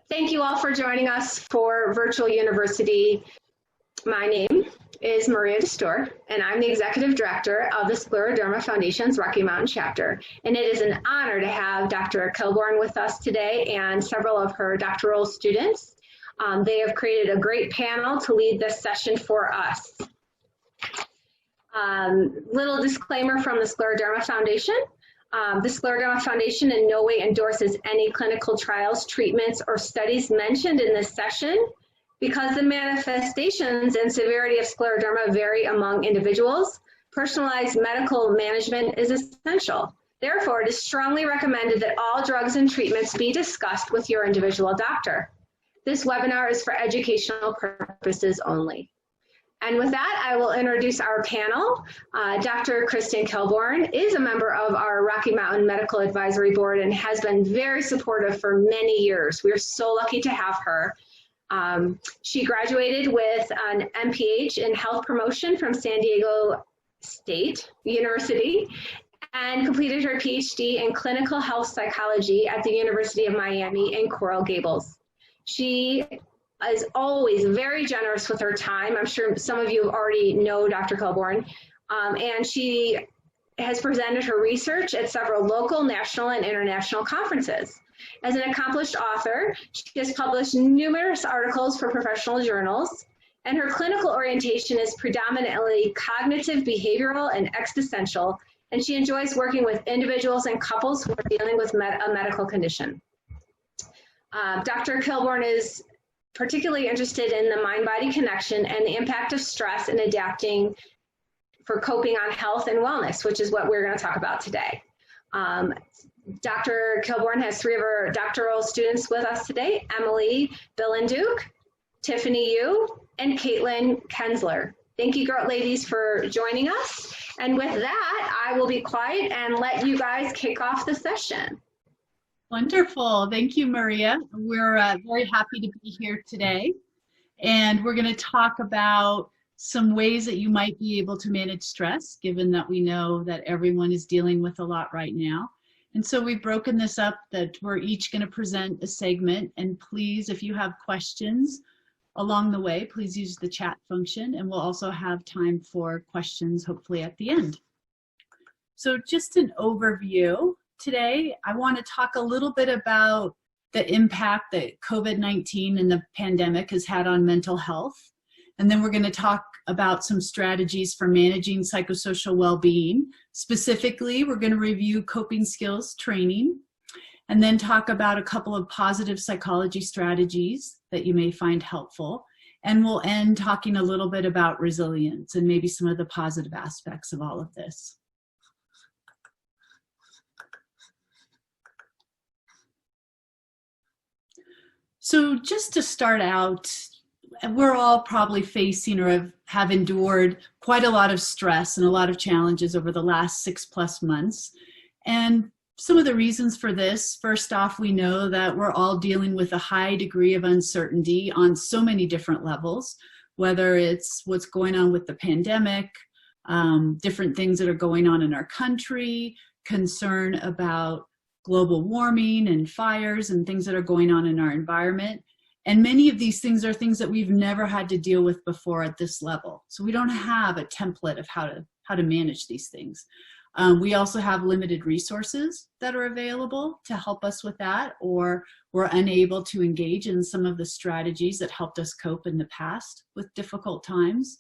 Thank you all for joining us for Virtual University. My name is Maria DeStor, and I'm the Executive Director of the Scleroderma Foundation's Rocky Mountain chapter. And it is an honor to have Dr. Kilbourn with us today and several of her doctoral students. They have created a great panel to lead this session for us. Little disclaimer from the Scleroderma Foundation. The Scleroderma Foundation in no way endorses any clinical trials, treatments, or studies mentioned in this session because the manifestations and severity of scleroderma vary among individuals. Personalized medical management is essential. Therefore, it is strongly recommended that all drugs and treatments be discussed with your individual doctor. This webinar is for educational purposes only. And with that, I will introduce our panel. Dr. Kristin Kilbourn is a member of our Rocky Mountain Medical Advisory Board and has been very supportive for many years. We're so lucky to have her. She graduated with an MPH in health promotion from San Diego State University and completed her PhD in clinical health psychology at the University of Miami in Coral Gables. She is always very generous with her time. I'm sure some of you already know Dr. Kilbourn, and she has presented her research at several local, national, and international conferences. As an accomplished author, she has published numerous articles for professional journals, and her clinical orientation is predominantly cognitive, behavioral, and existential, and she enjoys working with individuals and couples who are dealing with a medical condition. Dr. Kilbourn is particularly interested in the mind-body connection and the impact of stress and adapting for coping on health and wellness, which is what we're going to talk about today. Dr. Kilbourn has three of her doctoral students with us today: Emily Billenduke, Tiffany Yu, and Caitlin Kensler. Thank you, ladies, for joining us. And with that, I will be quiet and let you guys kick off the session. Wonderful. Thank you, Maria. We're very happy to be here today. And we're going to talk about some ways that you might be able to manage stress, given that we know that everyone is dealing with a lot right now. And so we've broken this up that we're each going to present a segment. And please, if you have questions along the way, please use the chat function. And we'll also have time for questions, hopefully at the end. So just an overview. Today, I want to talk a little bit about the impact that COVID-19 and the pandemic has had on mental health. And then we're going to talk about some strategies for managing psychosocial well-being. Specifically, we're going to review coping skills training, and then talk about a couple of positive psychology strategies that you may find helpful. And we'll end talking a little bit about resilience and maybe some of the positive aspects of all of this. So just to start out, we're all probably facing or have endured quite a lot of stress and a lot of challenges over the last 6+ months. And some of the reasons for this, first off, we know that we're all dealing with a high degree of uncertainty on so many different levels, whether it's what's going on with the pandemic, different things that are going on in our country, concern about global warming and fires and things that are going on in our environment. And many of these things are things that we've never had to deal with before at this level. So we don't have a template of how to manage these things. We also have limited resources that are available to help us with that, or we're unable to engage in some of the strategies that helped us cope in the past with difficult times.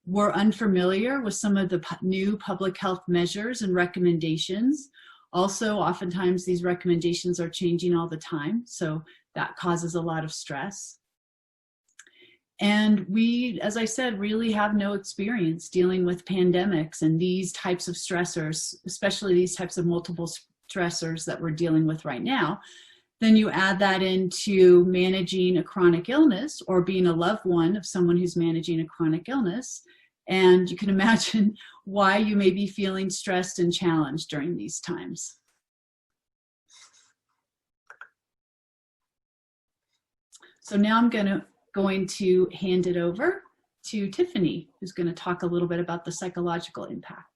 We're unfamiliar with some of the new public health measures and recommendations. Also, oftentimes these recommendations are changing all the time, so that causes a lot of stress. And we, as I said, really have no experience dealing with pandemics and these types of stressors, especially these types of multiple stressors that we're dealing with right now. Then you add that into managing a chronic illness or being a loved one of someone who's managing a chronic illness. And you can imagine why you may be feeling stressed and challenged during these times. So now I'm going to hand it over to Tiffany, who's going to talk a little bit about the psychological impact.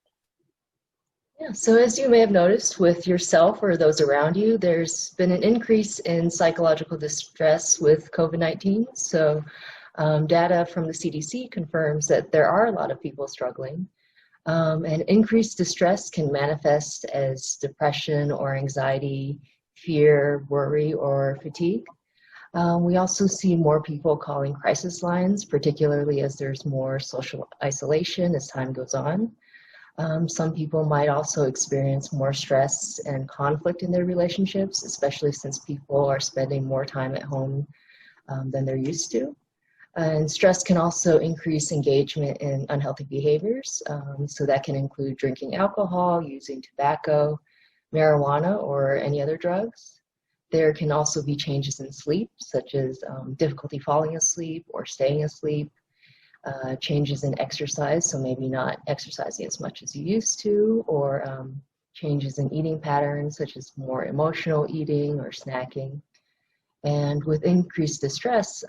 Yeah, so as you may have noticed with yourself or those around you, there's been an increase in psychological distress with COVID-19. So data from the CDC confirms that there are a lot of people struggling. And increased distress can manifest as depression or anxiety, fear, worry, or fatigue. We also see more people calling crisis lines, particularly as there's more social isolation as time goes on. Some people might also experience more stress and conflict in their relationships, especially since people are spending more time at home than they're used to. And stress can also increase engagement in unhealthy behaviors. So that can include drinking alcohol, using tobacco, marijuana, or any other drugs. There can also be changes in sleep, such as difficulty falling asleep or staying asleep, changes in exercise, so maybe not exercising as much as you used to, or changes in eating patterns, such as more emotional eating or snacking. And with increased distress,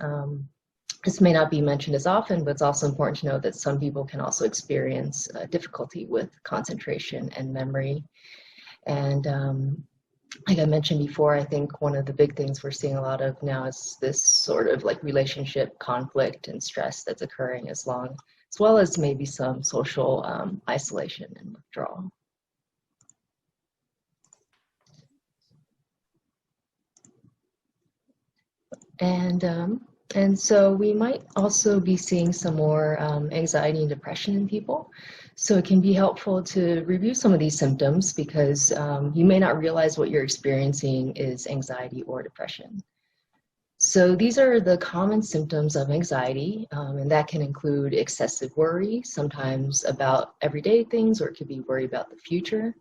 this may not be mentioned as often, but it's also important to know that some people can also experience difficulty with concentration and memory. And like I mentioned before, I think one of the big things we're seeing a lot of now is this sort of like relationship conflict and stress that's occurring as well as maybe some social isolation and withdrawal. And so we might also be seeing some more anxiety and depression in people. So it can be helpful to review some of these symptoms because you may not realize what you're experiencing is anxiety or depression. So these are the common symptoms of anxiety, and that can include excessive worry, sometimes about everyday things, or it could be worry about the future.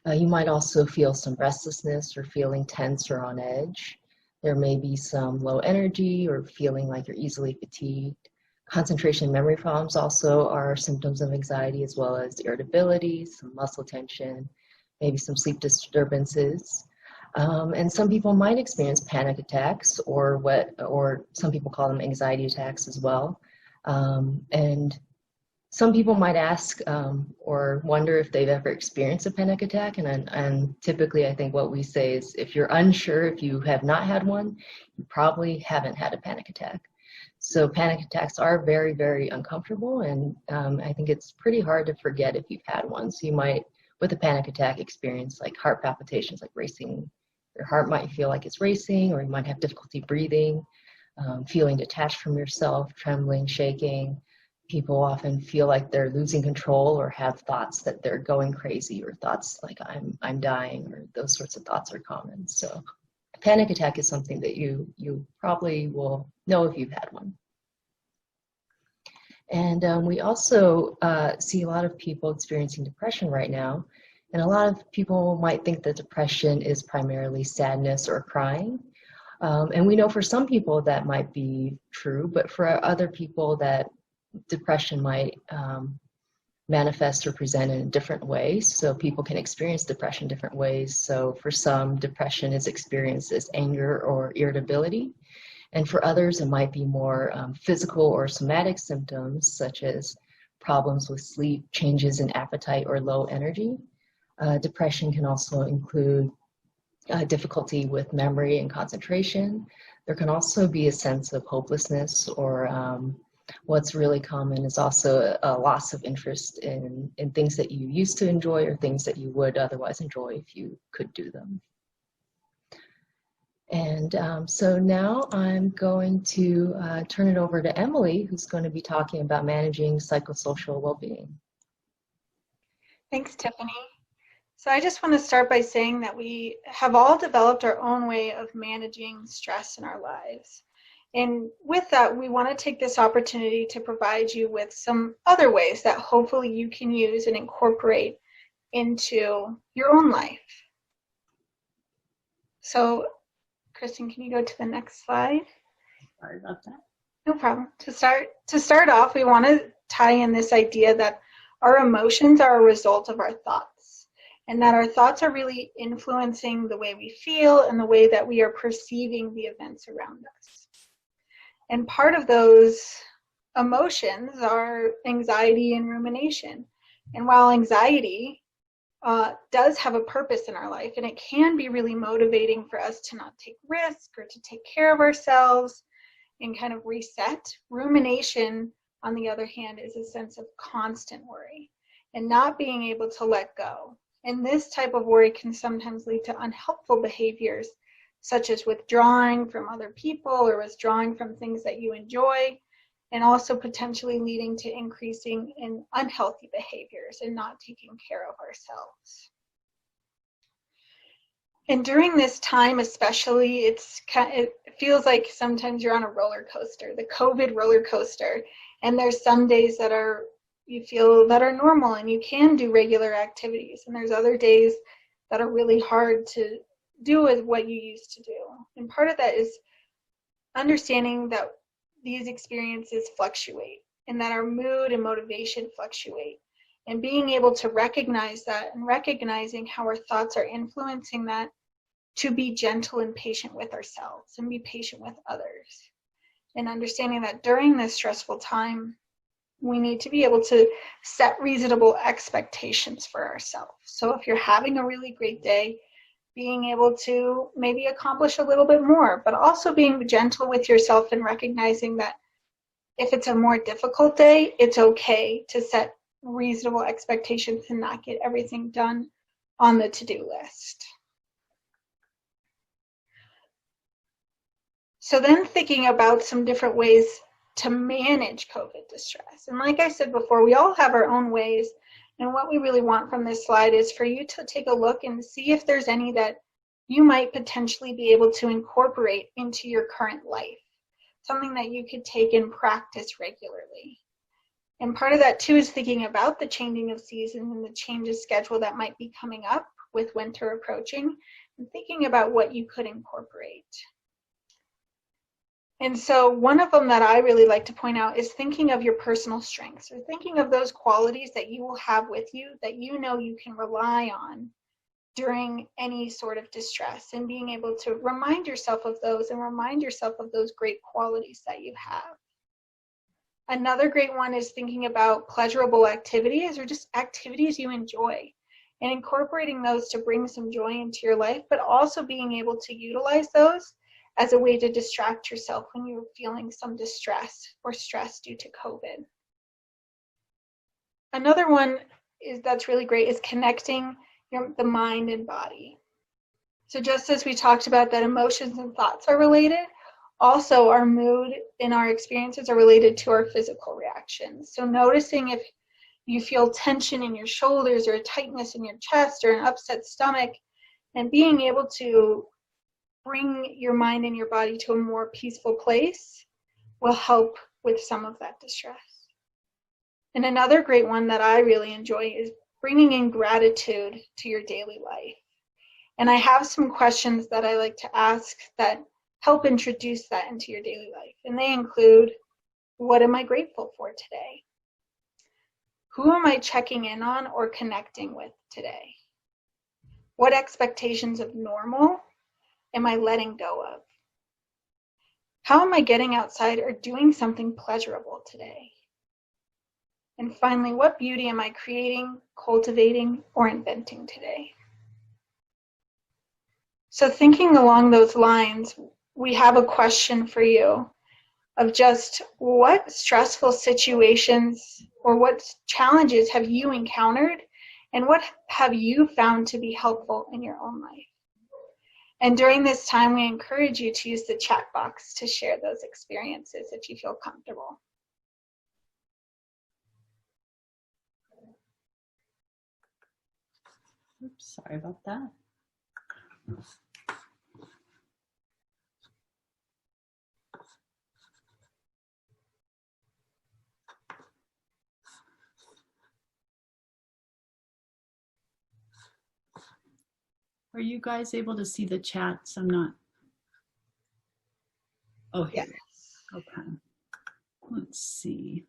You might also feel some restlessness or feeling tense or on edge. There may be some low energy or feeling like you're easily fatigued. Concentration and memory problems also are symptoms of anxiety, as well as irritability, some muscle tension, maybe some sleep disturbances. And some people might experience panic attacks or some people call them anxiety attacks as well. And some people might ask or wonder if they've ever experienced a panic attack. And typically I think what we say is if you're unsure if you have not had one, you probably haven't had a panic attack. So panic attacks are very, very uncomfortable. And I think it's pretty hard to forget if you've had one. So you might, with a panic attack, experience like heart palpitations, like racing. Your heart might feel like it's racing, or you might have difficulty breathing, feeling detached from yourself, trembling, shaking. People often feel like they're losing control or have thoughts that they're going crazy, or thoughts like I'm dying, or those sorts of thoughts are common. So a panic attack is something that you probably will know if you've had one. And we also see a lot of people experiencing depression right now. And a lot of people might think that depression is primarily sadness or crying. And we know for some people that might be true, but for other people that depression might manifest or present in different ways. So people can experience depression different ways. So for some, depression is experienced as anger or irritability. And for others, it might be more physical or somatic symptoms, such as problems with sleep, changes in appetite, or low energy. Depression can also include difficulty with memory and concentration. There can also be a sense of hopelessness, or what's really common is also a loss of interest in things that you used to enjoy or things that you would otherwise enjoy if you could do them. And so now I'm going to turn it over to Emily, who's going to be talking about managing psychosocial well-being. Thanks, Tiffany. So I just want to start by saying that we have all developed our own way of managing stress in our lives. And with that, we want to take this opportunity to provide you with some other ways that hopefully you can use and incorporate into your own life. So, Kristin, can you go to the next slide? Sorry about that. No problem. To start off, we want to tie in this idea that our emotions are a result of our thoughts, and that our thoughts are really influencing the way we feel and the way that we are perceiving the events around us. And part of those emotions are anxiety and rumination. And while anxiety does have a purpose in our life, and it can be really motivating for us to not take risk or to take care of ourselves and kind of reset. Rumination, on the other hand, is a sense of constant worry and not being able to let go. And this type of worry can sometimes lead to unhelpful behaviors, such as withdrawing from other people or withdrawing from things that you enjoy, and also potentially leading to increasing in unhealthy behaviors and not taking care of ourselves. And during this time especially, it feels like sometimes you're on a roller coaster, the COVID roller coaster, and there's some days that you feel that are normal and you can do regular activities, and there's other days that are really hard to do with what you used to do. And part of that is understanding that these experiences fluctuate and that our mood and motivation fluctuate, and being able to recognize that and recognizing how our thoughts are influencing that, to be gentle and patient with ourselves and be patient with others, and understanding that during this stressful time we need to be able to set reasonable expectations for ourselves. So if you're having a really great day, being able to maybe accomplish a little bit more, but also being gentle with yourself and recognizing that if it's a more difficult day, it's okay to set reasonable expectations and not get everything done on the to-do list. So then thinking about some different ways to manage COVID distress. And like I said before, we all have our own ways. And what we really want from this slide is for you to take a look and see if there's any that you might potentially be able to incorporate into your current life, something that you could take and practice regularly. And part of that too is thinking about the changing of seasons and the change of schedule that might be coming up with winter approaching, and thinking about what you could incorporate. And so one of them that I really like to point out is thinking of your personal strengths, or thinking of those qualities that you will have with you that you know you can rely on during any sort of distress, and being able to remind yourself of those and remind yourself of those great qualities that you have. Another great one is thinking about pleasurable activities, or just activities you enjoy, and incorporating those to bring some joy into your life, but also being able to utilize those as a way to distract yourself when you're feeling some distress or stress due to COVID. Another one that's really great is connecting the mind and body. So just as we talked about that emotions and thoughts are related, also our mood and our experiences are related to our physical reactions. So noticing if you feel tension in your shoulders or a tightness in your chest or an upset stomach, and being able to bring your mind and your body to a more peaceful place will help with some of that distress. And another great one that I really enjoy is bringing in gratitude to your daily life. And I have some questions that I like to ask that help introduce that into your daily life. And they include, what am I grateful for today? Who am I checking in on or connecting with today? What expectations of normal am I letting go of? How am I getting outside or doing something pleasurable today? And finally, what beauty am I creating, cultivating, or inventing today? So thinking along those lines, we have a question for you of just what stressful situations or what challenges have you encountered, and what have you found to be helpful in your own life? And during this time, we encourage you to use the chat box to share those experiences if you feel comfortable. Oops, sorry about that. Are you guys able to see the chats? I'm not. Oh, here. Yes. Okay. Let's see.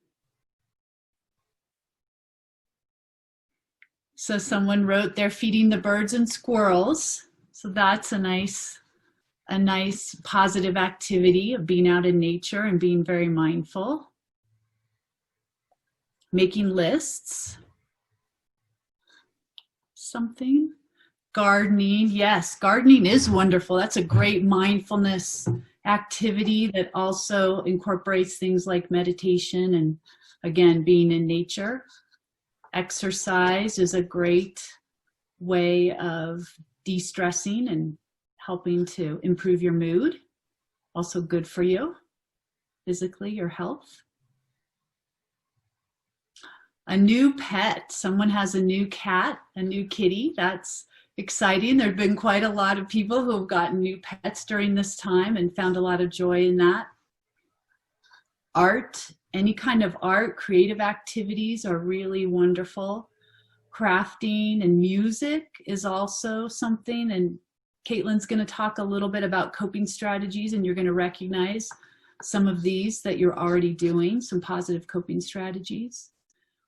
So someone wrote they're feeding the birds and squirrels. So that's a nice positive activity of being out in nature and being very mindful. Making lists. something. Gardening, yes, gardening is wonderful. That's a great mindfulness activity that also incorporates things like meditation and, again, being in nature. Exercise is a great way of de-stressing and helping to improve your mood. Also good for you, physically, your health. A new pet. Someone has a new cat, a new kitty. That's exciting. There have been quite a lot of people who have gotten new pets during this time and found a lot of joy in that. Art, any kind of art, creative activities are really wonderful. Crafting and music is also something, and Caitlin's going to talk a little bit about coping strategies, and you're going to recognize some of these that you're already doing, some positive coping strategies.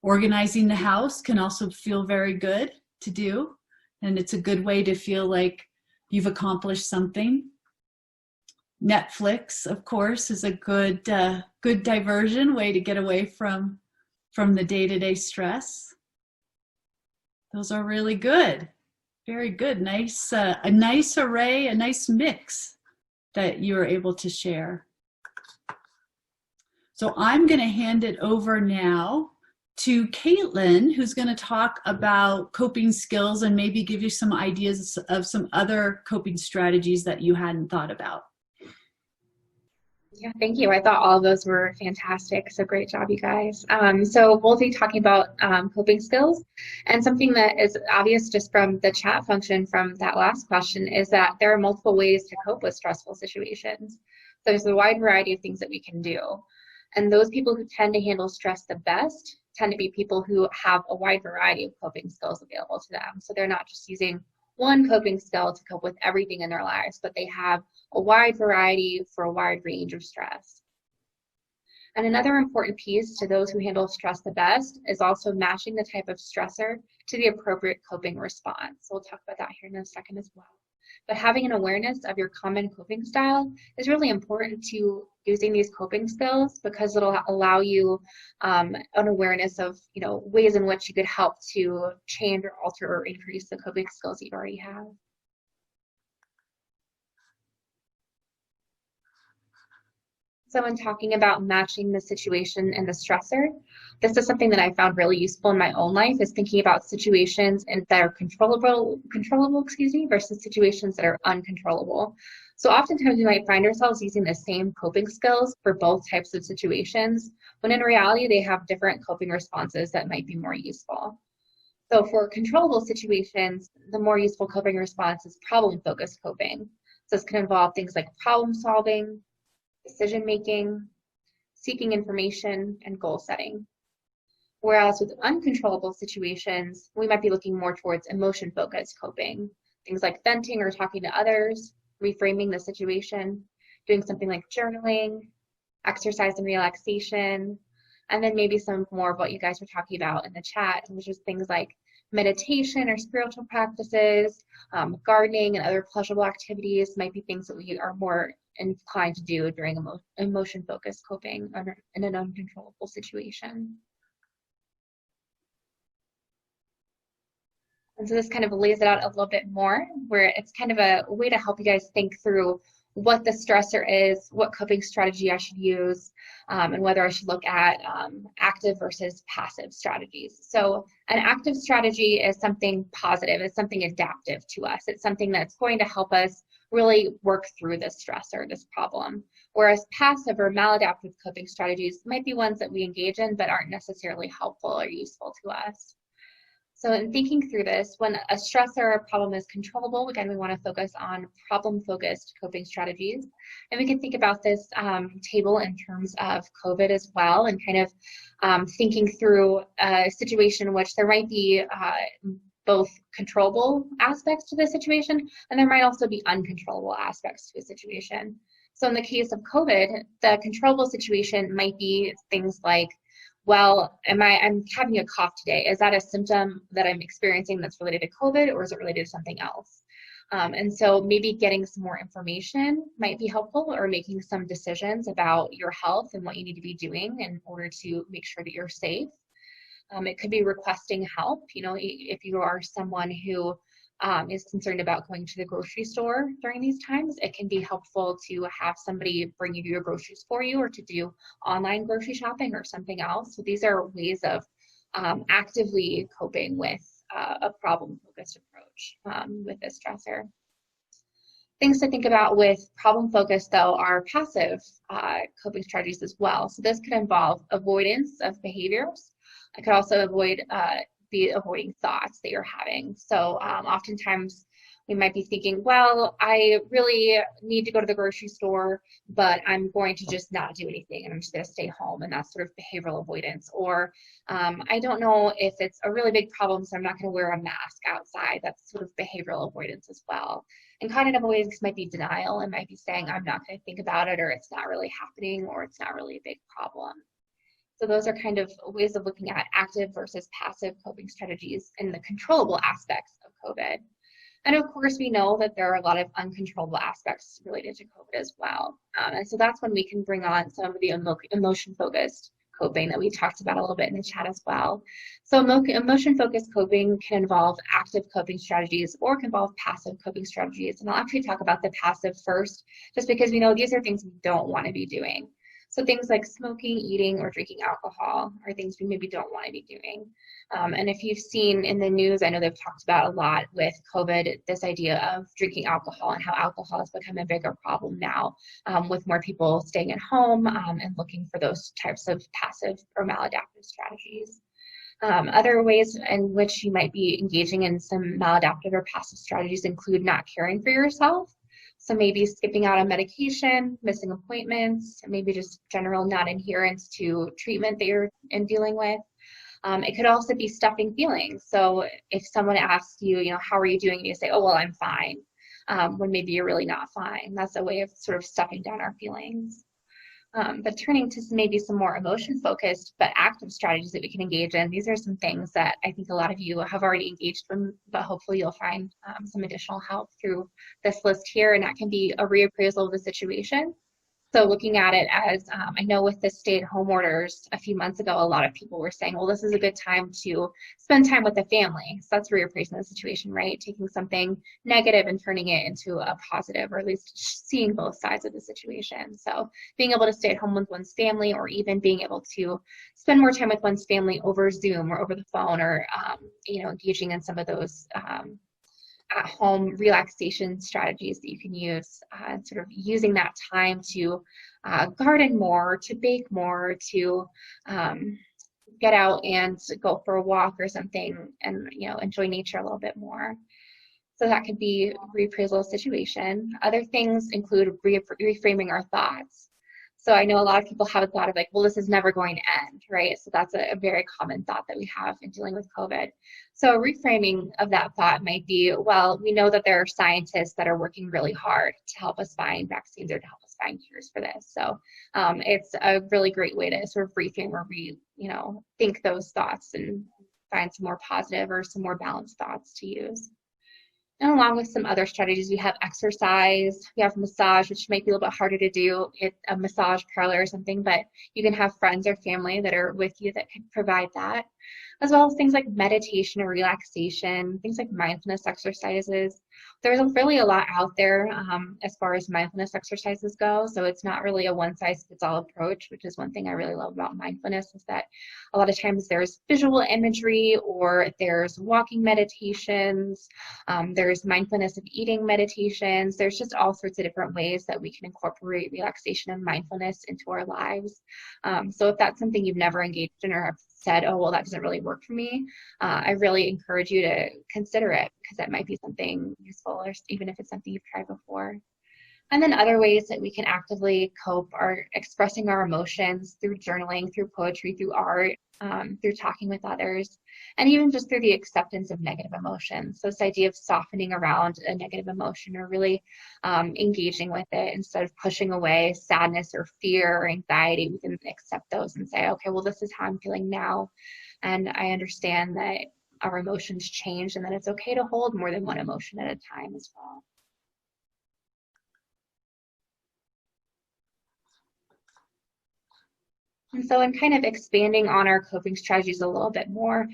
Organizing the house can also feel very good to do, and it's a good way to feel like you've accomplished something. Netflix, of course, is a good diversion, way to get away from the day-to-day stress. Those are really good. Very good. Nice, a nice array, a nice mix that you're able to share. So I'm going to hand it over now to Caitlin, who's going to talk about coping skills and maybe give you some ideas of some other coping strategies that you hadn't thought about. Yeah, thank you. I thought all of those were fantastic. So great job, you guys. So we'll be talking about coping skills, and something that is obvious just from the chat function from that last question is that there are multiple ways to cope with stressful situations. So there's a wide variety of things that we can do. And those people who tend to handle stress the best tend to be people who have a wide variety of coping skills available to them. So they're not just using one coping skill to cope with everything in their lives, but they have a wide variety for a wide range of stress. And another important piece to those who handle stress the best is also matching the type of stressor to the appropriate coping response. So we'll talk about that here in a second as well. But having an awareness of your common coping style is really important to using these coping skills, because it'll allow you an awareness of, ways in which you could help to change or alter or increase the coping skills that you already have. So when talking about matching the situation and the stressor, this is something that I found really useful in my own life, is thinking about situations that are controllable, versus situations that are uncontrollable. So oftentimes we might find ourselves using the same coping skills for both types of situations, when in reality they have different coping responses that might be more useful. So for controllable situations, the more useful coping response is problem-focused coping. So this can involve things like problem solving, decision-making, seeking information, and goal setting. Whereas with uncontrollable situations, we might be looking more towards emotion-focused coping, things like venting or talking to others, reframing the situation, doing something like journaling, exercise and relaxation, and then maybe some more of what you guys were talking about in the chat, which is things like meditation or spiritual practices, gardening and other pleasurable activities might be things that we are more inclined to do during emotion-focused coping in an uncontrollable situation. And so this kind of lays it out a little bit more, where it's kind of a way to help you guys think through what the stressor is, what coping strategy I should use, and whether I should look at active versus passive strategies. So an active strategy is something positive, it's something adaptive to us. It's something that's going to help us really work through this stressor, this problem. Whereas passive or maladaptive coping strategies might be ones that we engage in but aren't necessarily helpful or useful to us. So in thinking through this, when a stressor or problem is controllable, again, we want to focus on problem-focused coping strategies. And we can think about this table in terms of COVID as well, and kind of thinking through a situation in which there might be both controllable aspects to the situation, and there might also be uncontrollable aspects to a situation. So in the case of COVID, the controllable situation might be things like, well, I'm having a cough today. Is that a symptom that I'm experiencing that's related to COVID, or is it related to something else? And so maybe getting some more information might be helpful, or making some decisions about your health and what you need to be doing in order to make sure that you're safe. It could be requesting help. You know, if you are someone who is concerned about going to the grocery store during these times, it can be helpful to have somebody bring you your groceries for you, or to do online grocery shopping or something else. So these are ways of actively coping with a problem-focused approach with this stressor. Things to think about with problem-focused, though, are passive coping strategies as well. So this could involve avoidance of behaviors. It could also be avoiding thoughts that you're having. So oftentimes we might be thinking, well, I really need to go to the grocery store, but I'm going to just not do anything and I'm just going to stay home. And that's sort of behavioral avoidance. Or I don't know if it's a really big problem, so I'm not going to wear a mask outside. That's sort of behavioral avoidance as well. And cognitive avoidance might be denial. It might be saying, I'm not going to think about it, or it's not really happening, or it's not really a big problem. So those are kind of ways of looking at active versus passive coping strategies in the controllable aspects of COVID. And of course, we know that there are a lot of uncontrollable aspects related to COVID as well. And so that's when we can bring on some of the emotion-focused coping that we talked about a little bit in the chat as well. So emotion-focused coping can involve active coping strategies, or can involve passive coping strategies. And I'll actually talk about the passive first, just because we know these are things we don't want to be doing. So things like smoking, eating, or drinking alcohol are things we maybe don't want to be doing. And if you've seen in the news, I know they've talked about a lot with COVID, this idea of drinking alcohol and how alcohol has become a bigger problem now, with more people staying at home and looking for those types of passive or maladaptive strategies. Other ways in which you might be engaging in some maladaptive or passive strategies include not caring for yourself. So maybe skipping out on medication, missing appointments, maybe just general non-adherence to treatment that you're dealing with. It could also be stuffing feelings. So if someone asks you, you know, how are you doing? And you say, oh, well, I'm fine, when maybe you're really not fine. That's a way of sort of stuffing down our feelings. But turning to maybe some more emotion-focused but active strategies that we can engage in, these are some things that I think a lot of you have already engaged in, but hopefully you'll find some additional help through this list here, and that can be a reappraisal of the situation. So looking at it as, I know with the stay-at-home orders a few months ago, a lot of people were saying, well, this is a good time to spend time with the family. So that's reappraising the situation, right? Taking something negative and turning it into a positive, or at least seeing both sides of the situation. So being able to stay at home with one's family, or even being able to spend more time with one's family over Zoom or over the phone, or you know, engaging in some of those at-home relaxation strategies that you can use, sort of using that time to garden more, to bake more, to get out and go for a walk or something, and you know, enjoy nature a little bit more. So that could be reappraisal situation. Other things include reframing our thoughts. So I know a lot of people have a thought of like, well, this is never going to end, right? So that's a very common thought that we have in dealing with COVID. So reframing of that thought might be, well, we know that there are scientists that are working really hard to help us find vaccines or to help us find cures for this. So it's a really great way to sort of reframe or think those thoughts and find some more positive or some more balanced thoughts to use. And along with some other strategies, we have exercise, we have massage, which might be a little bit harder to do at a massage parlor or something, but you can have friends or family that are with you that can provide that, as well as things like meditation or relaxation, things like mindfulness exercises. There's really a lot out there as far as mindfulness exercises go, so it's not really a one-size-fits-all approach, which is one thing I really love about mindfulness, is that a lot of times there's visual imagery, or there's walking meditations, there's mindfulness of eating meditations. There's just all sorts of different ways that we can incorporate relaxation and mindfulness into our lives. So if that's something you've never engaged in, or have said, oh, well, that doesn't really work for me, I really encourage you to consider it, because that might be something useful, or even if it's something you've tried before. And then other ways that we can actively cope are expressing our emotions through journaling, through poetry, through art, through talking with others, and even just through the acceptance of negative emotions. So this idea of softening around a negative emotion, or really engaging with it instead of pushing away sadness or fear or anxiety. We can accept those and say, okay, well, this is how I'm feeling now, and I understand that our emotions change, and that it's okay to hold more than one emotion at a time as well. And so in kind of expanding on our coping strategies a little bit more,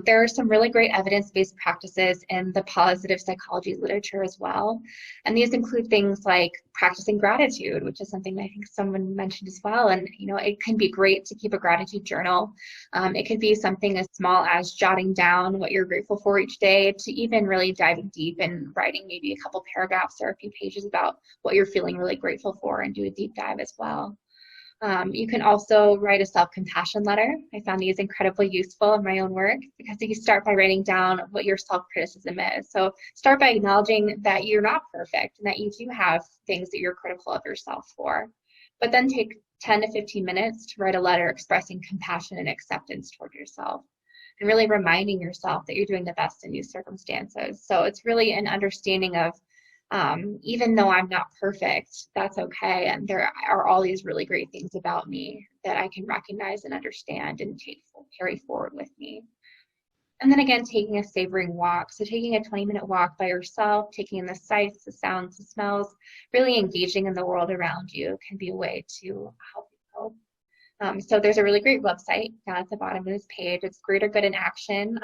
there are some really great evidence-based practices in the positive psychology literature as well. And these include things like practicing gratitude, which is something I think someone mentioned as well. And, you know, it can be great to keep a gratitude journal. It could be something as small as jotting down what you're grateful for each day, to even really diving deep and writing maybe a couple paragraphs or a few pages about what you're feeling really grateful for, and do a deep dive as well. You can also write a self-compassion letter. I found these incredibly useful in my own work, because you start by writing down what your self-criticism is. So start by acknowledging that you're not perfect and that you do have things that you're critical of yourself for. But then take 10 to 15 minutes to write a letter expressing compassion and acceptance toward yourself, and really reminding yourself that you're doing the best in these circumstances. So it's really an understanding of, even though I'm not perfect, that's okay. And there are all these really great things about me that I can recognize and understand and carry forward with me. And then again, taking a savoring walk. So taking a 20-minute walk by yourself, taking in the sights, the sounds, the smells, really engaging in the world around you can be a way to help you cope. So there's a really great website down at the bottom of this page. It's Greater Good in Action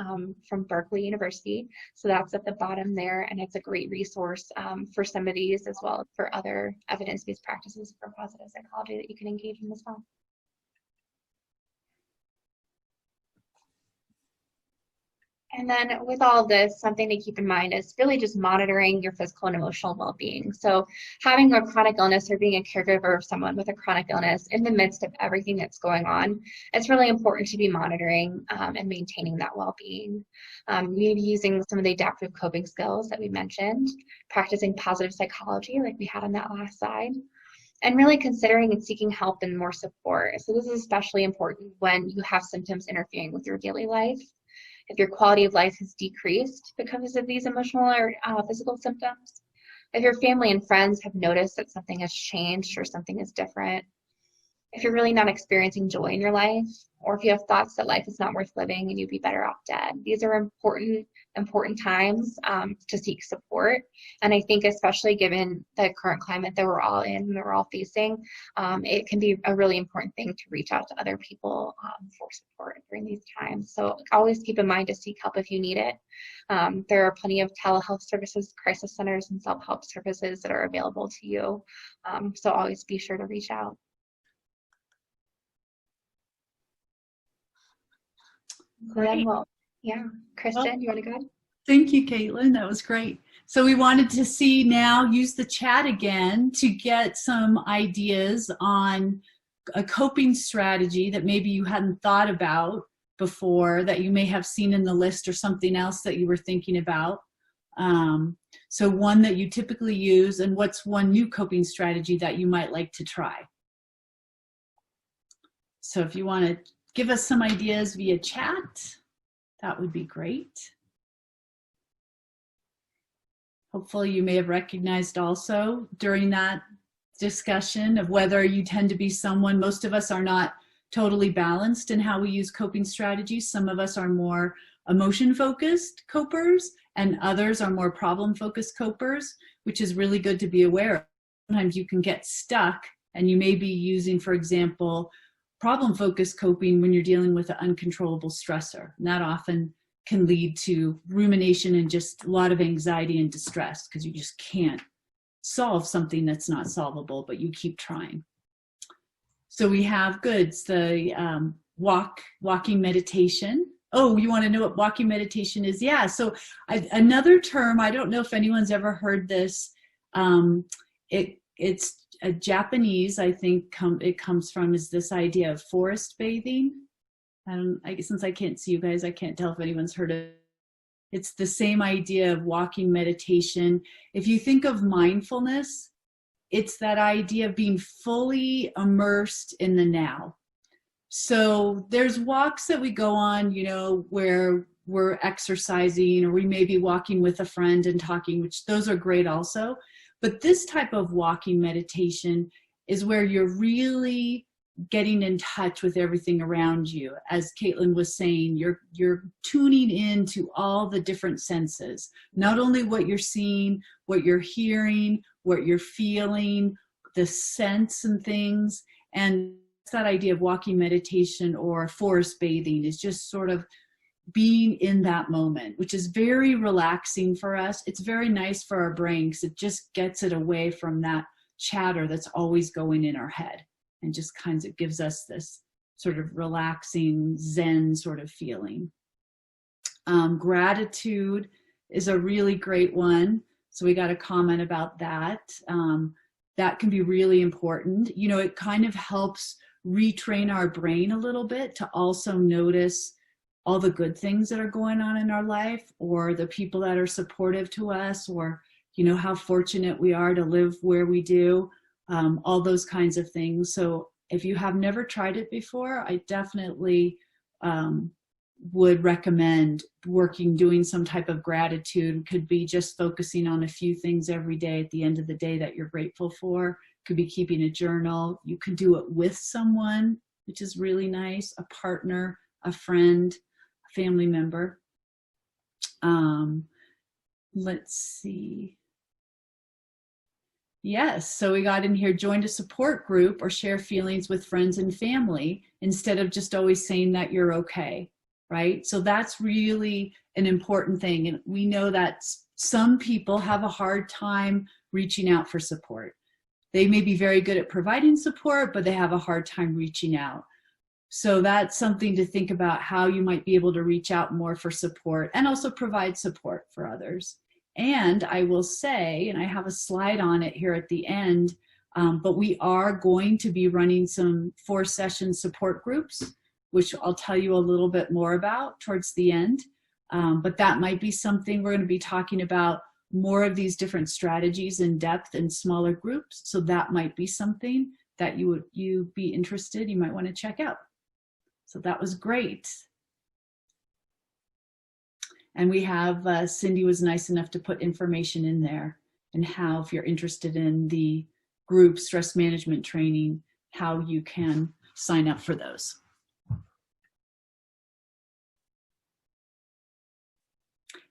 from Berkeley University. So that's at the bottom there, and it's a great resource for some of these, as well as for other evidence-based practices for positive psychology that you can engage in as well. And then with all this, something to keep in mind is really just monitoring your physical and emotional well-being. So having a chronic illness or being a caregiver of someone with a chronic illness in the midst of everything that's going on, it's really important to be monitoring and maintaining that well-being. Maybe using some of the adaptive coping skills that we mentioned, practicing positive psychology like we had on that last slide, and really considering and seeking help and more support. So this is especially important when you have symptoms interfering with your daily life. If your quality of life has decreased because of these emotional or physical symptoms, if your family and friends have noticed that something has changed or something is different, if you're really not experiencing joy in your life, or if you have thoughts that life is not worth living and you'd be better off dead. These are important times to seek support. And I think especially given the current climate that we're all in and that we're all facing, it can be a really important thing to reach out to other people for support during these times. So always keep in mind to seek help if you need it. There are plenty of telehealth services, crisis centers, and self-help services that are available to you. So always be sure to reach out. Great. Well, yeah, Kristin, you want to go ahead? Thank you, Caitlin. That was great. So we wanted to see now, use the chat again to get some ideas on a coping strategy that maybe you hadn't thought about before, that you may have seen in the list, or something else that you were thinking about. So one that you typically use, and what's one new coping strategy that you might like to try. So if you want to give us some ideas via chat, that would be great. Hopefully you may have recognized also during that discussion of whether you tend to be someone, most of us are not totally balanced in how we use coping strategies. Some of us are more emotion-focused copers, and others are more problem-focused copers, which is really good to be aware of. Sometimes you can get stuck, and you may be using, for example, problem-focused coping when you're dealing with an uncontrollable stressor. And that often can lead to rumination and just a lot of anxiety and distress, because you just can't solve something that's not solvable, but you keep trying. So we have goods, the walking meditation. Oh, you want to know what walking meditation is? Yeah, so another term, I don't know if anyone's ever heard this. It's a Japanese, I think it comes from, is this idea of forest bathing. Since I can't see you guys, I can't tell if anyone's heard of it. It's the same idea of walking meditation. If you think of mindfulness, it's that idea of being fully immersed in the now. So there's walks that we go on, you know, where we're exercising, or we may be walking with a friend and talking, which those are great also. But this type of walking meditation is where you're really getting in touch with everything around you. As Caitlin was saying, you're tuning into all the different senses, not only what you're seeing, what you're hearing, what you're feeling, the scents and things. And that idea of walking meditation or forest bathing, is just sort of being in that moment, which is very relaxing for us. It's very nice for our brain because it just gets it away from that chatter that's always going in our head, and just kind of gives us this sort of relaxing Zen sort of feeling. Gratitude is a really great one. So we got a comment about that. That can be really important. You know, it kind of helps retrain our brain a little bit to also notice all the good things that are going on in our life, or the people that are supportive to us, or, you know, how fortunate we are to live where we do, all those kinds of things. So if you have never tried it before, I definitely would recommend doing some type of gratitude. Could be just focusing on a few things every day at the end of the day that you're grateful for. Could be keeping a journal. You could do it with someone, which is really nice, a partner, a friend, a family member. Let's see. Yes, so we got in here, join a support group or share feelings with friends and family instead of just always saying that you're okay, right? So that's really an important thing. And we know that some people have a hard time reaching out for support. They may be very good at providing support, but they have a hard time reaching out. So that's something to think about, how you might be able to reach out more for support and also provide support for others. And I will say, and I have a slide on it here at the end, but we are going to be running some 4-session support groups, which I'll tell you a little bit more about towards the end. But that might be something we're going to be talking about, more of these different strategies in depth in smaller groups. So that might be something that you'd be interested, you might want to check out. So that was great. And we have, Cindy was nice enough to put information in there, and how, if you're interested in the group stress management training, how you can sign up for those.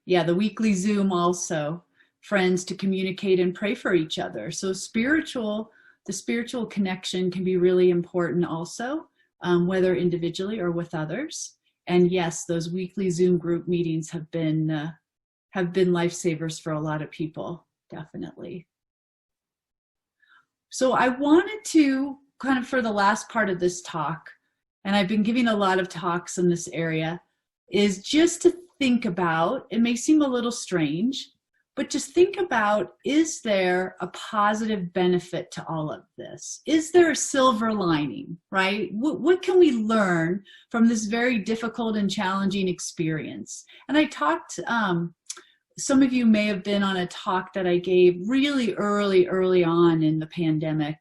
Yeah, the weekly Zoom also, friends to communicate and pray for each other. So the spiritual connection can be really important also, whether individually or with others. And yes, those weekly Zoom group meetings have been lifesavers for a lot of people, definitely. So I wanted to kind of, for the last part of this talk, and I've been giving a lot of talks in this area, is just to think about, it may seem a little strange, but just think about, is there a positive benefit to all of this? Is there a silver lining, right? What can we learn from this very difficult and challenging experience? And I talked, some of you may have been on a talk that I gave really early on in the pandemic.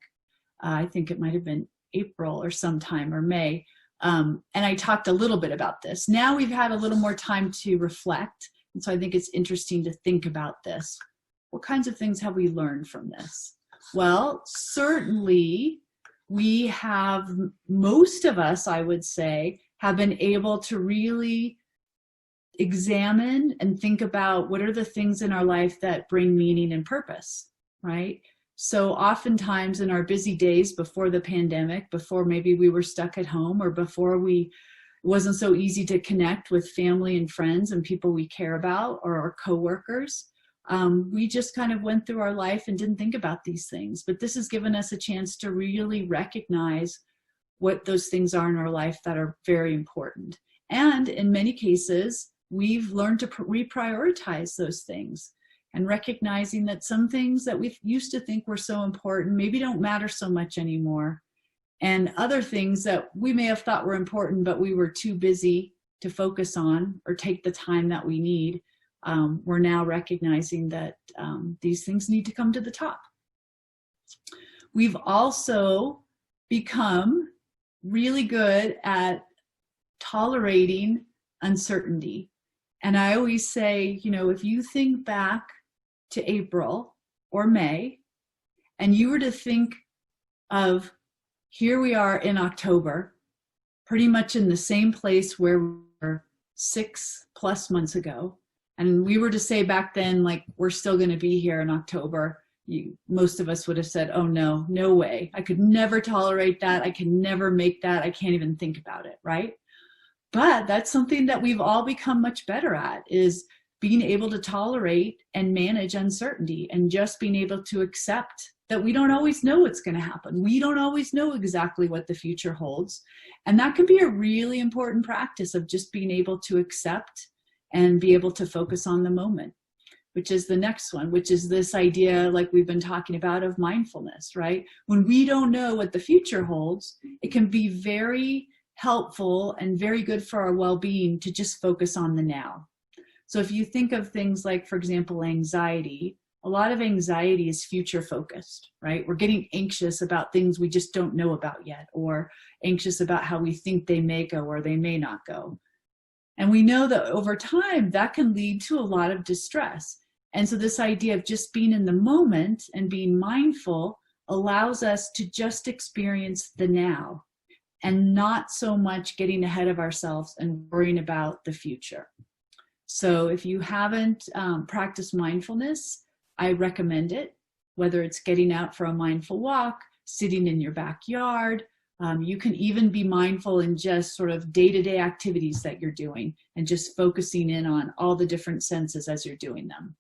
I think it might have been April or sometime, or May. And I talked a little bit about this. Now we've had a little more time to reflect. And so I think it's interesting to think about this. What kinds of things have we learned from this? Well, certainly we have, most of us, I would say, have been able to really examine and think about what are the things in our life that bring meaning and purpose, right? So oftentimes in our busy days before the pandemic, before maybe we were stuck at home, or before it wasn't so easy to connect with family and friends and people we care about, or our coworkers, we just kind of went through our life and didn't think about these things. But this has given us a chance to really recognize what those things are in our life that are very important. And in many cases, we've learned to reprioritize those things, and recognizing that some things that we used to think were so important maybe don't matter so much anymore. And other things that we may have thought were important, but we were too busy to focus on or take the time that we need, we're now recognizing that these things need to come to the top. We've also become really good at tolerating uncertainty. And I always say, you know, if you think back to April or May, and you were to think of, here we are in October, pretty much in the same place where we were 6+ months ago. And we were to say back then, like, we're still going to be here in October. most of us would have said, oh no, no way. I could never tolerate that. I can never make that. I can't even think about it, right? But that's something that we've all become much better at, is being able to tolerate and manage uncertainty, and just being able to accept that we don't always know what's going to happen. We don't always know exactly what the future holds. And that can be a really important practice of just being able to accept and be able to focus on the moment, which is the next one, which is this idea, like we've been talking about, of mindfulness, right? When we don't know what the future holds, it can be very helpful and very good for our well-being to just focus on the now. So if you think of things like, for example, anxiety, a lot of anxiety is future focused, right? We're getting anxious about things we just don't know about yet, or anxious about how we think they may go or they may not go. And we know that over time that can lead to a lot of distress. And so this idea of just being in the moment and being mindful allows us to just experience the now, and not so much getting ahead of ourselves and worrying about the future. So if you haven't practiced mindfulness, I recommend it, whether it's getting out for a mindful walk, sitting in your backyard. You can even be mindful in just sort of day-to-day activities that you're doing, and just focusing in on all the different senses as you're doing them.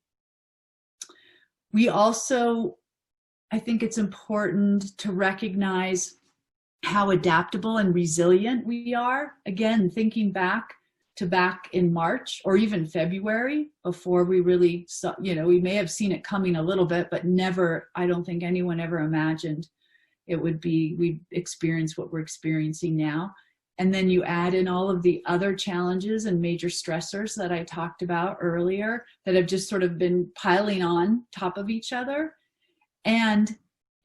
We also, I think it's important to recognize how adaptable and resilient we are. Again, thinking back in March or even February, before we really saw, we may have seen it coming a little bit, but never, I don't think anyone ever imagined it would be, we'd experience what we're experiencing now. And then you add in all of the other challenges and major stressors that I talked about earlier that have just sort of been piling on top of each other. And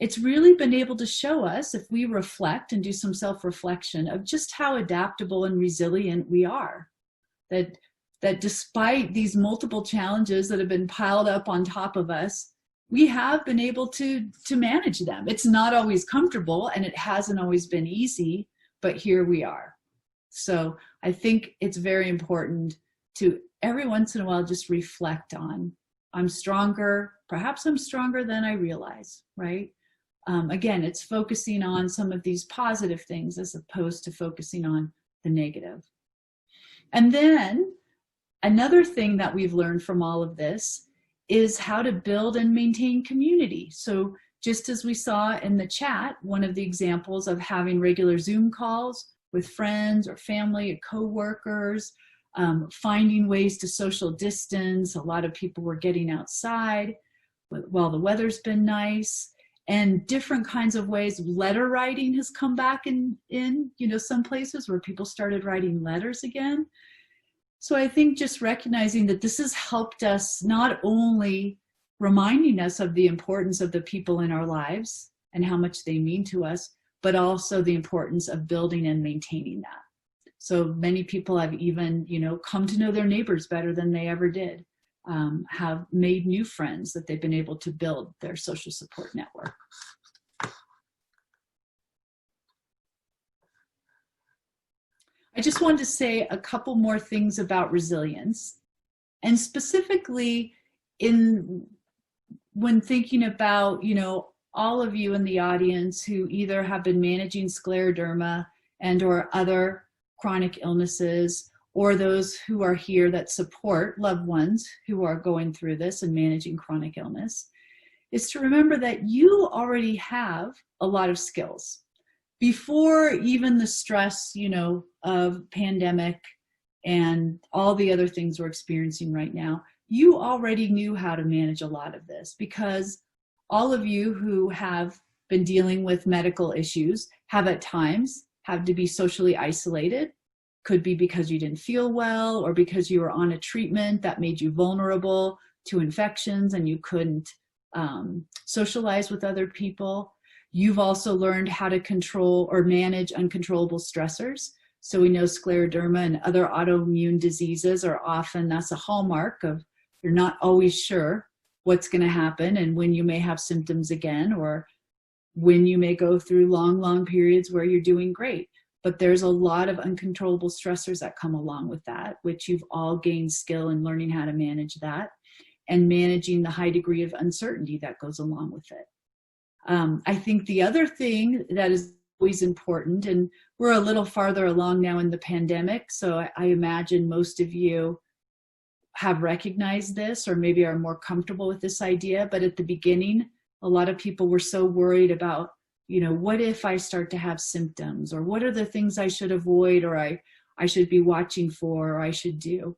it's really been able to show us, if we reflect and do some self-reflection, of just how adaptable and resilient we are. That despite these multiple challenges that have been piled up on top of us, we have been able to manage them. It's not always comfortable, and it hasn't always been easy, but here we are. So I think it's very important to every once in a while just reflect on, I'm stronger, perhaps I'm stronger than I realize, right? Again, it's focusing on some of these positive things as opposed to focusing on the negative. And then another thing that we've learned from all of this is how to build and maintain community. So just as we saw in the chat, one of the examples of having regular Zoom calls with friends or family or coworkers, finding ways to social distance. A lot of people were getting outside while the weather's been nice, and different kinds of ways. Letter writing has come back in some places where people started writing letters again. So I think just recognizing that this has helped us, not only reminding us of the importance of the people in our lives and how much they mean to us, but also the importance of building and maintaining that. So many people have even, come to know their neighbors better than they ever did, have made new friends that they've been able to build their social support network. I just wanted to say a couple more things about resilience, and specifically when thinking about, all of you in the audience who either have been managing scleroderma and or other chronic illnesses, or those who are here that support loved ones who are going through this and managing chronic illness, is to remember that you already have a lot of skills. Before even the stress, of pandemic and all the other things we're experiencing right now, you already knew how to manage a lot of this, because all of you who have been dealing with medical issues have at times had to be socially isolated. Could be because you didn't feel well, or because you were on a treatment that made you vulnerable to infections and you couldn't socialize with other people. You've also learned how to control or manage uncontrollable stressors. So we know scleroderma and other autoimmune diseases are often, that's a hallmark of, you're not always sure what's going to happen and when you may have symptoms again, or when you may go through long periods where you're doing great. But there's a lot of uncontrollable stressors that come along with that, which you've all gained skill in learning how to manage that. and managing the high degree of uncertainty that goes along with it. I think the other thing that is always important, and we're a little farther along now in the pandemic, so I imagine most of you have recognized this or maybe are more comfortable with this idea, but at the beginning, a lot of people were so worried about, you know, what if I start to have symptoms, or what are the things I should avoid, or I should be watching for, or I should do.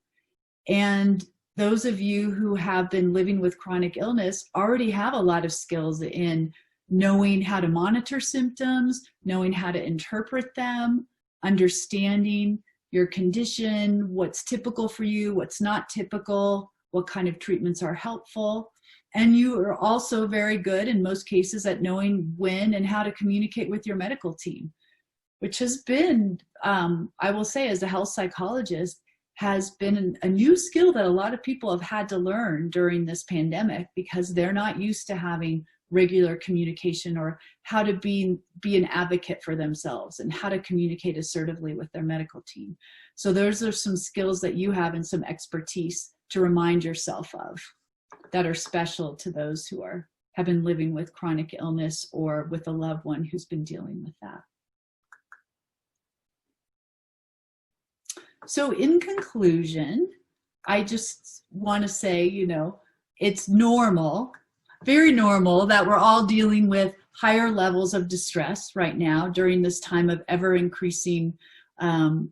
And those of you who have been living with chronic illness already have a lot of skills in knowing how to monitor symptoms, knowing how to interpret them, understanding your condition, what's typical for you, what's not typical, what kind of treatments are helpful. And you are also very good in most cases at knowing when and how to communicate with your medical team, which has been, I will say as a health psychologist, has been a new skill that a lot of people have had to learn during this pandemic because they're not used to having regular communication, or how to be an advocate for themselves and how to communicate assertively with their medical team. So those are some skills that you have and some expertise to remind yourself of that are special to those who have been living with chronic illness or with a loved one who's been dealing with that. So in conclusion, I just want to say, you know, it's normal, very normal, that we're all dealing with higher levels of distress right now during this time of ever increasing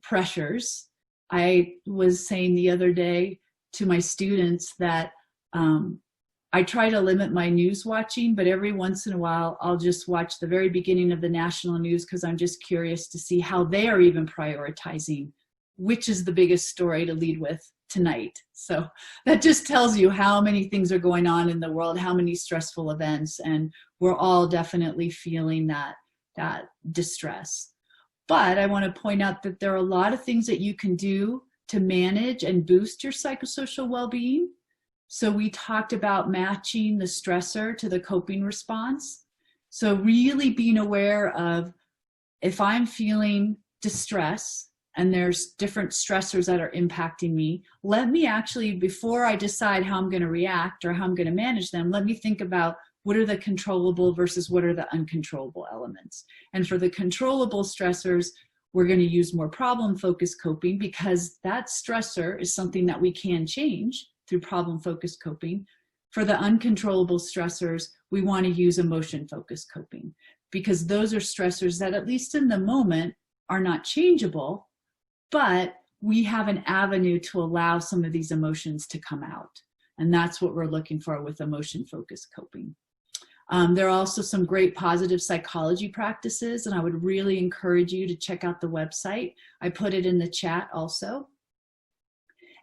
pressures. I was saying the other day to my students that I try to limit my news watching, but every once in a while I'll just watch the very beginning of the national news because I'm just curious to see how they are even prioritizing which is the biggest story to lead with tonight. So that just tells you how many things are going on in the world, how many stressful events, and we're all definitely feeling that distress. But I want to point out that there are a lot of things that you can do to manage and boost your psychosocial well-being. So we talked about matching the stressor to the coping response. So really being aware of, if I'm feeling distress and there's different stressors that are impacting me, let me actually, before I decide how I'm going to react or how I'm going to manage them, let me think about what are the controllable versus what are the uncontrollable elements. And for the controllable stressors, we're going to use more problem-focused coping because that stressor is something that we can change through problem-focused coping. For the uncontrollable stressors, we want to use emotion-focused coping because those are stressors that, at least in the moment, are not changeable, but we have an avenue to allow some of these emotions to come out. And that's what we're looking for with emotion-focused coping. There are also some great positive psychology practices, and I would really encourage you to check out the website. I put it in the chat also.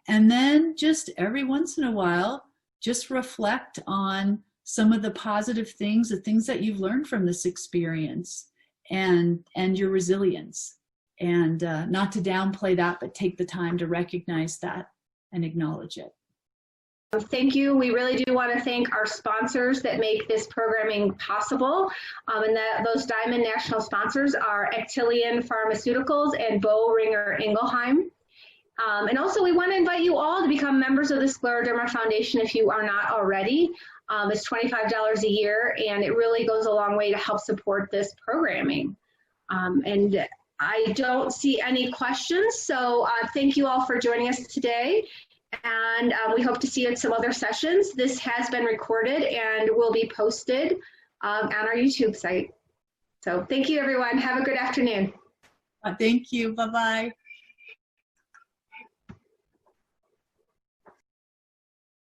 And then just every once in a while, just reflect on some of the positive things, the things that you've learned from this experience and your resilience. And not to downplay that, but take the time to recognize that and acknowledge it. Thank you. We really do want to thank our sponsors that make this programming possible. And those Diamond National sponsors are Actelion Pharmaceuticals and Boehringer Ingelheim. And also we want to invite you all to become members of the Scleroderma Foundation if you are not already. It's $25 a year, and it really goes a long way to help support this programming. And I don't see any questions, so thank you all for joining us today. And we hope to see you at some other sessions. This has been recorded and will be posted on our YouTube site. So thank you, everyone. Have a good afternoon. Thank you. Bye-bye.